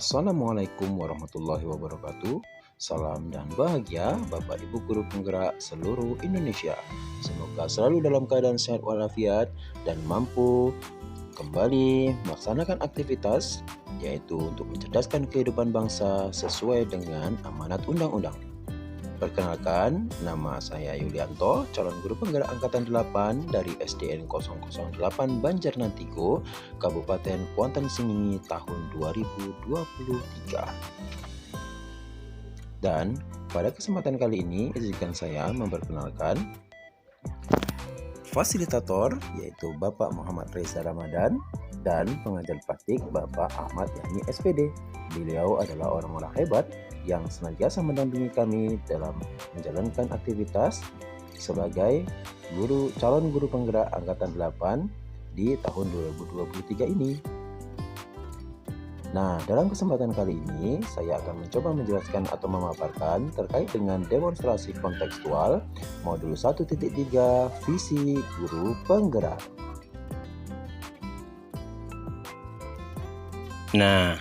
Assalamualaikum warahmatullahi wabarakatuh. Salam dan bahagia Bapak Ibu Guru Penggerak seluruh Indonesia. Semoga selalu dalam keadaan sehat walafiat dan mampu kembali melaksanakan aktivitas yaitu untuk mencerdaskan kehidupan bangsa sesuai dengan amanat undang-undang. Perkenalkan, nama saya Yulianto, calon guru penggerak angkatan 8 dari SDN 008 Banjarnantiko, Kabupaten Kuantan Sengingi tahun 2023. Dan pada kesempatan kali ini, izinkan saya memperkenalkan fasilitator yaitu Bapak Muhammad Reza Ramadan dan pengajar praktik Bapak Ahmad Yani SPD. Beliau adalah orang-orang hebat yang senantiasa mendampingi kami dalam menjalankan aktivitas sebagai calon guru penggerak angkatan 8 di tahun 2023 ini. Nah, dalam kesempatan kali ini saya akan mencoba menjelaskan atau memaparkan terkait dengan demonstrasi kontekstual modul 1.3 visi guru penggerak. Nah,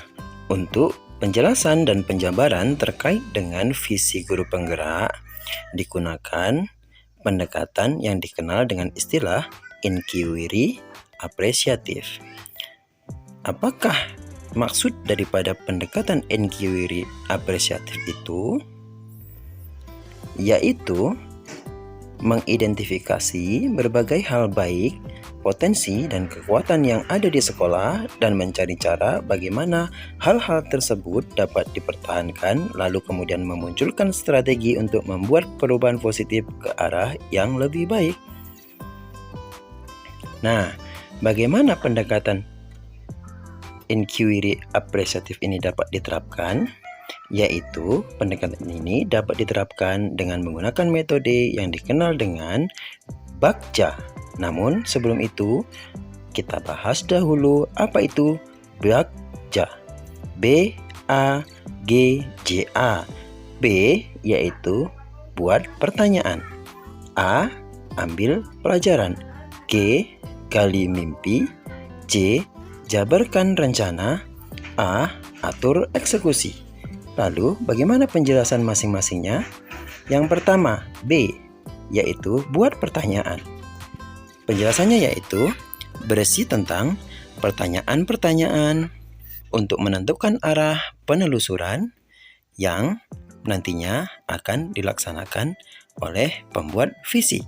untuk penjelasan dan penjabaran terkait dengan visi guru penggerak digunakan pendekatan yang dikenal dengan istilah inquiry apresiatif. Apakah maksud daripada pendekatan inquiry apresiatif itu? Yaitu mengidentifikasi berbagai hal baik, potensi dan kekuatan yang ada di sekolah dan mencari cara bagaimana hal-hal tersebut dapat dipertahankan, lalu kemudian memunculkan strategi untuk membuat perubahan positif ke arah yang lebih baik. Nah, bagaimana pendekatan inquiry apresiatif ini dapat diterapkan? Yaitu pendekatan ini dapat diterapkan dengan menggunakan metode yang dikenal dengan BAGJA. Namun sebelum itu kita bahas dahulu apa itu BAGJA. B-A-G-J-A. B yaitu buat pertanyaan, A ambil pelajaran, G gali mimpi, J jabarkan rencana, A atur eksekusi. Lalu bagaimana penjelasan masing-masingnya? Yang pertama B yaitu buat pertanyaan. Penjelasannya yaitu berisi tentang pertanyaan-pertanyaan untuk menentukan arah penelusuran yang nantinya akan dilaksanakan oleh pembuat visi.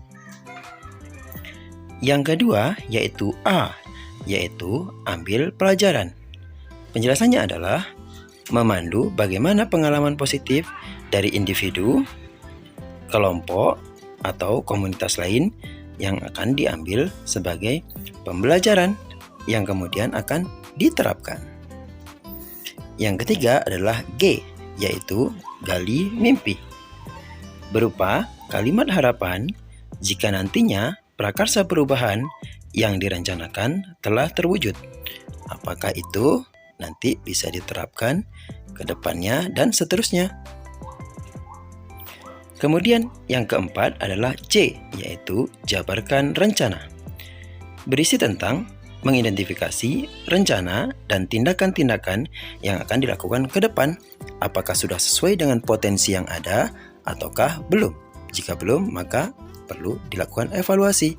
Yang kedua yaitu A, yaitu ambil pelajaran. Penjelasannya adalah memandu bagaimana pengalaman positif dari individu, kelompok, atau komunitas lain yang akan diambil sebagai pembelajaran yang kemudian akan diterapkan. Yang ketiga adalah G, yaitu gali mimpi. Berupa kalimat harapan jika nantinya prakarsa perubahan yang direncanakan telah terwujud. Apakah itu nanti bisa diterapkan ke depannya dan seterusnya. Kemudian yang keempat adalah C, yaitu jabarkan rencana. Berisi tentang mengidentifikasi rencana dan tindakan-tindakan yang akan dilakukan ke depan. Apakah sudah sesuai dengan potensi yang ada ataukah belum? Jika belum, maka perlu dilakukan evaluasi.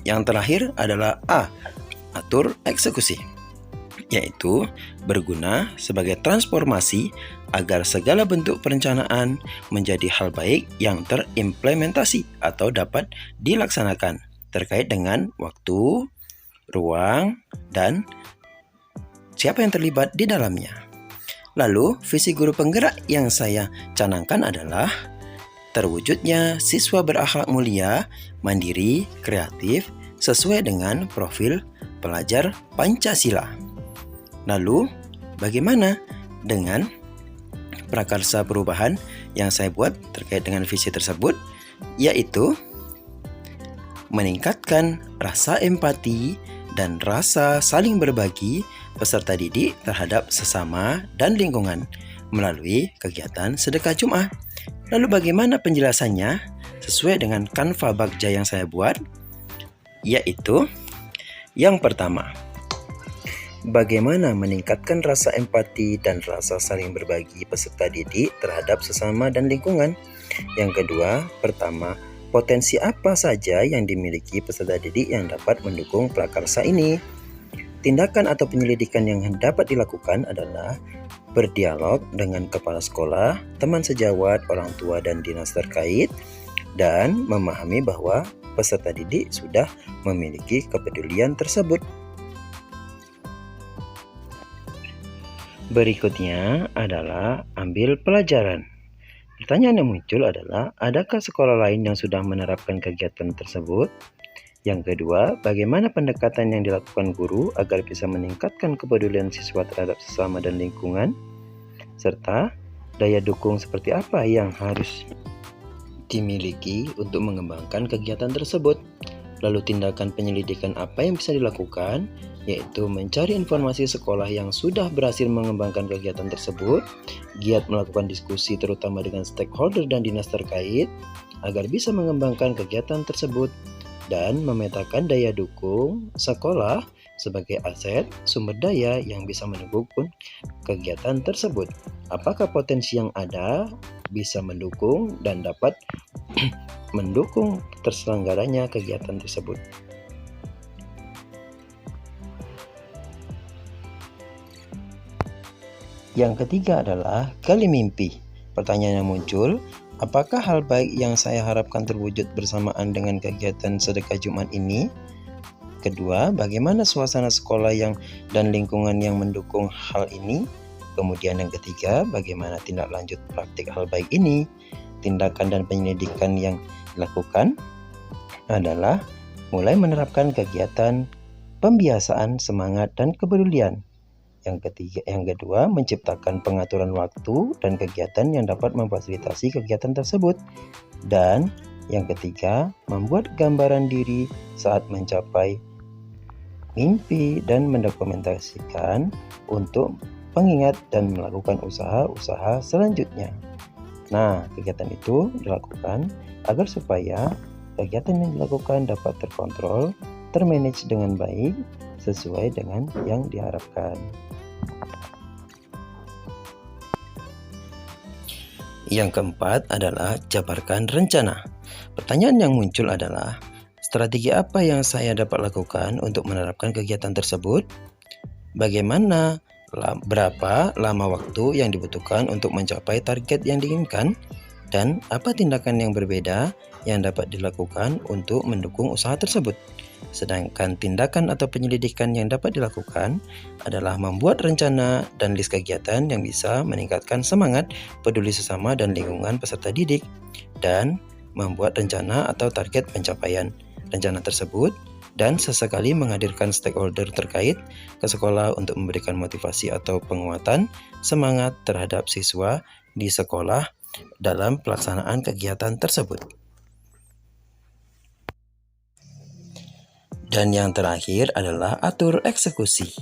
Yang terakhir adalah A, atur eksekusi, yaitu berguna sebagai transformasi agar segala bentuk perencanaan menjadi hal baik yang terimplementasi atau dapat dilaksanakan terkait dengan waktu, ruang, dan siapa yang terlibat di dalamnya. Lalu, visi guru penggerak yang saya canangkan adalah terwujudnya siswa berakhlak mulia, mandiri, kreatif, sesuai dengan profil pelajar Pancasila. Lalu, bagaimana dengan prakarsa perubahan yang saya buat terkait dengan visi tersebut? Yaitu meningkatkan rasa empati dan rasa saling berbagi peserta didik terhadap sesama dan lingkungan melalui kegiatan sedekah Jumat. Lalu bagaimana penjelasannya sesuai dengan kanva BAGJA yang saya buat? Yaitu yang pertama, bagaimana meningkatkan rasa empati dan rasa saling berbagi peserta didik terhadap sesama dan lingkungan. Yang kedua, pertama, potensi apa saja yang dimiliki peserta didik yang dapat mendukung prakarsa ini. Tindakan atau penyelidikan yang dapat dilakukan adalah berdialog dengan kepala sekolah, teman sejawat, orang tua, dan dinas terkait, dan memahami bahwa peserta didik sudah memiliki kepedulian tersebut. Berikutnya adalah ambil pelajaran. Pertanyaan yang muncul adalah, adakah sekolah lain yang sudah menerapkan kegiatan tersebut? Yang kedua, bagaimana pendekatan yang dilakukan guru agar bisa meningkatkan kepedulian siswa terhadap sesama dan lingkungan? Serta, daya dukung seperti apa yang harus dimiliki untuk mengembangkan kegiatan tersebut? Lalu tindakan penyelidikan apa yang bisa dilakukan, yaitu mencari informasi sekolah yang sudah berhasil mengembangkan kegiatan tersebut, giat melakukan diskusi terutama dengan stakeholder dan dinas terkait, agar bisa mengembangkan kegiatan tersebut, dan memetakan daya dukung sekolah sebagai aset sumber daya yang bisa mendukung kegiatan tersebut. Apakah potensi yang ada bisa mendukung dan dapat mendukung terselenggaranya kegiatan tersebut. Yang ketiga adalah gali mimpi. Pertanyaan yang muncul, apakah hal baik yang saya harapkan terwujud bersamaan dengan kegiatan sedekah Jumat ini? Kedua, bagaimana suasana sekolah dan lingkungan yang mendukung hal ini? Kemudian yang ketiga, bagaimana tindak lanjut praktik hal baik ini? Tindakan dan penyelidikan yang dilakukan adalah mulai menerapkan kegiatan pembiasaan semangat dan kepedulian. Yang kedua, menciptakan pengaturan waktu dan kegiatan yang dapat memfasilitasi kegiatan tersebut. Dan yang ketiga, membuat gambaran diri saat mencapai mimpi dan mendokumentasikan untuk pengingat dan melakukan usaha-usaha selanjutnya. Nah, kegiatan itu dilakukan agar supaya kegiatan yang dilakukan dapat terkontrol, termanage dengan baik, sesuai dengan yang diharapkan. Yang keempat adalah jabarkan rencana. Pertanyaan yang muncul adalah, strategi apa yang saya dapat lakukan untuk menerapkan kegiatan tersebut? Berapa lama waktu yang dibutuhkan untuk mencapai target yang diinginkan? Dan apa tindakan yang berbeda yang dapat dilakukan untuk mendukung usaha tersebut? Sedangkan tindakan atau penyelidikan yang dapat dilakukan adalah membuat rencana dan list kegiatan yang bisa meningkatkan semangat, peduli sesama dan lingkungan peserta didik, dan membuat rencana atau target pencapaian rencana tersebut, dan sesekali menghadirkan stakeholder terkait ke sekolah untuk memberikan motivasi atau penguatan semangat terhadap siswa di sekolah dalam pelaksanaan kegiatan tersebut. Dan yang terakhir adalah atur eksekusi.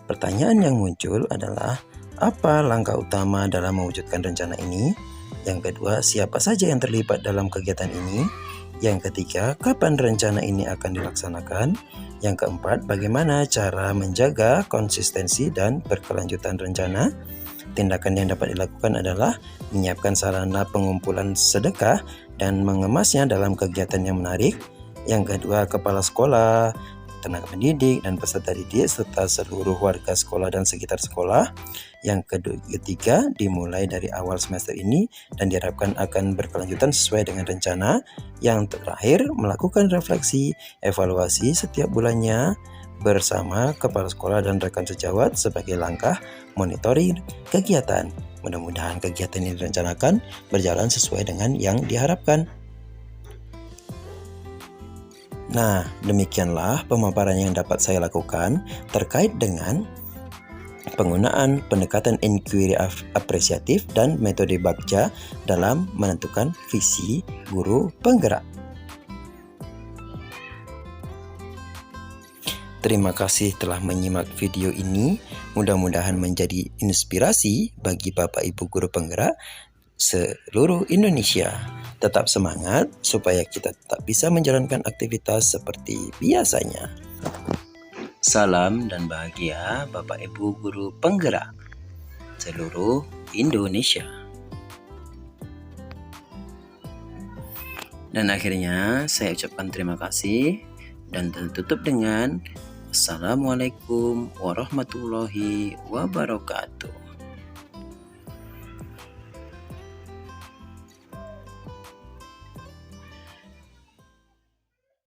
Pertanyaan yang muncul adalah, apa langkah utama dalam mewujudkan rencana ini? Yang kedua, siapa saja yang terlibat dalam kegiatan ini? Yang ketiga, kapan rencana ini akan dilaksanakan? Yang keempat, bagaimana cara menjaga konsistensi dan berkelanjutan rencana? Tindakan yang dapat dilakukan adalah menyiapkan sarana pengumpulan sedekah dan mengemasnya dalam kegiatan yang menarik. Yang kedua, kepala sekolah, tenaga pendidik, dan peserta didik serta seluruh warga sekolah dan sekitar sekolah. Yang ketiga, dimulai dari awal semester ini dan diharapkan akan berkelanjutan sesuai dengan rencana. Yang terakhir, melakukan refleksi, evaluasi setiap bulannya bersama kepala sekolah dan rekan sejawat sebagai langkah monitoring kegiatan. Mudah-mudahan kegiatan yang direncanakan berjalan sesuai dengan yang diharapkan. Nah, demikianlah pemaparan yang dapat saya lakukan terkait dengan penggunaan pendekatan inquiry apresiatif dan metode Bagja dalam menentukan visi guru penggerak. Terima kasih telah menyimak video ini. Mudah-mudahan menjadi inspirasi bagi Bapak Ibu guru penggerak seluruh Indonesia. Tetap semangat supaya kita tetap bisa menjalankan aktivitas seperti biasanya. Salam dan bahagia Bapak Ibu Guru Penggerak seluruh Indonesia. Dan akhirnya saya ucapkan terima kasih dan tutup dengan Assalamualaikum warahmatullahi wabarakatuh.